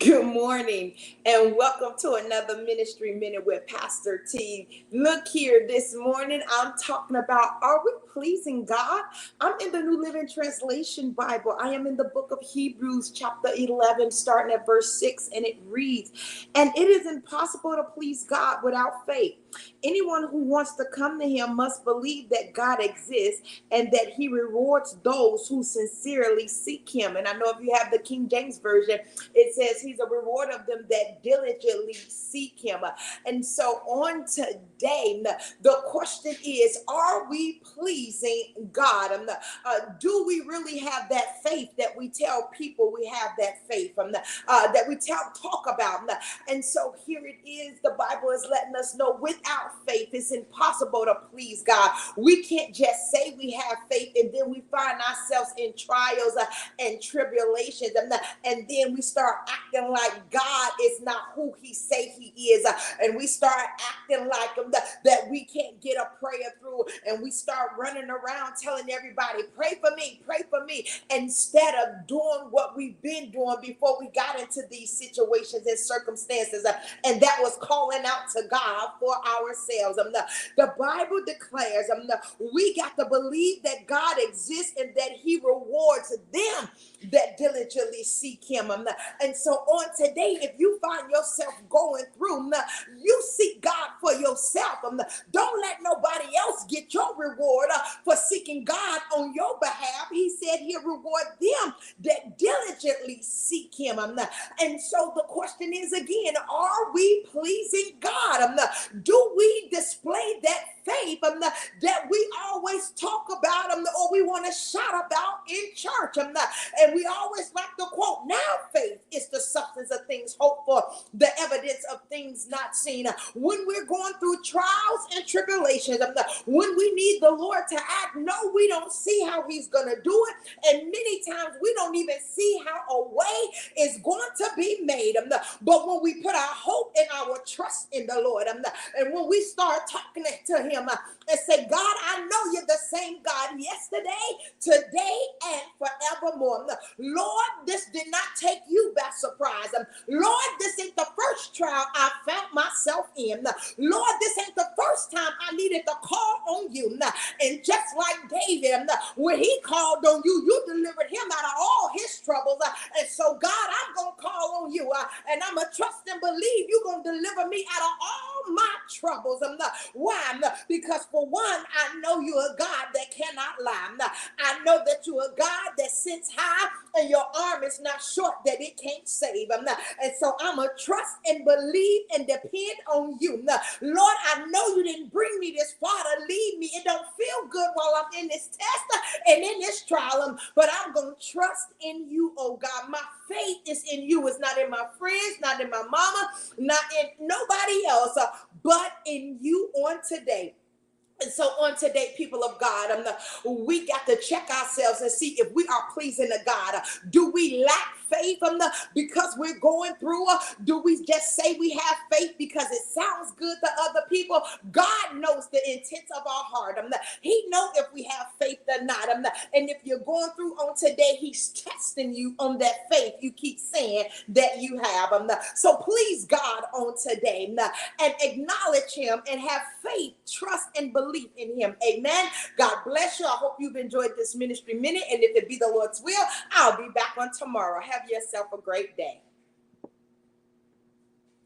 Good morning and welcome to another Ministry Minute with Pastor T. Look here, this morning I'm talking about, are we pleasing God? I'm in the New Living Translation Bible. I am in the book of Hebrews chapter 11 starting at verse 6, and it reads, "And it is impossible to please God without faith. Anyone who wants to come to him must believe that God exists and that he rewards those who sincerely seek him." And I know if you have the King James Version, it says he's a reward of them that diligently seek him. And so on today, the question is, are we pleasing God? Do we really have that faith that we tell people we have that faith, that we talk about? And so here it is. The Bible is letting us know without faith, it's impossible to please God. We can't just say we have faith and then we find ourselves in trials and tribulations, and then we start acting like God is not who he say he is, and we start acting like that we can't get a prayer through, and we start running around telling everybody, pray for me, instead of doing what we've been doing before we got into these situations and circumstances, and that was calling out to God for ourselves. The Bible declares we got to believe that God exists and that he rewards them that diligently seek him. And so on today, if you find yourself going through, you seek God for yourself. Don't let nobody else get your reward for seeking God on your behalf. He said he'll reward them that diligently seek him. And so the question is again, are we pleasing God? Do we display that faith that we always talk about or we want to shout about in church? And we always like to quote, now faith is the substance of things hoped for, the evidence of things not seen. When we're going through trials and tribulations, when we need the Lord to act, no, we don't see how he's going to do it. And many times we don't even see how a way is going to be made. But when we put our hope and our trust in the Lord, and when we start talking to him and say, God, I know you're the same God yesterday, today, and forevermore. Lord, this did not take you by surprise. Lord, this ain't the first trial I found myself in. Lord, this ain't the first time I needed to call on you. And just like David, when he called on you, you delivered him out of all his troubles. And so, God, I'm going to call on you, and I'm going to trust and believe you're going to deliver me out of all my troubles. Why? Because for one, I know you're a God that cannot lie. I know that you're a God that sits high and your arm is not short that it can't save. And so I'm going to trust and believe and depend on you. Lord, I know you didn't bring me this far to leave me. It don't feel good while I'm in this test and in this trial, but I'm going to trust in you, oh God. My faith is in you. It's not in my friends, not in my mama, not in nobody else, but in you on today. And so on today, people of God, we got to check ourselves and see if we are pleasing to God. Do we lack faith because we're going through? Do we just say we have faith because it sounds good to other people? God knows the intents of our heart. He knows if we have faith or not. And if you're going through on today, he's testing you on that faith you keep saying that you have. So please God on today and acknowledge him and have faith, trust, and belief in him. Amen. God bless you. I hope you've enjoyed this ministry minute. And if it be the Lord's will, I'll be back on tomorrow. Have yourself a great day.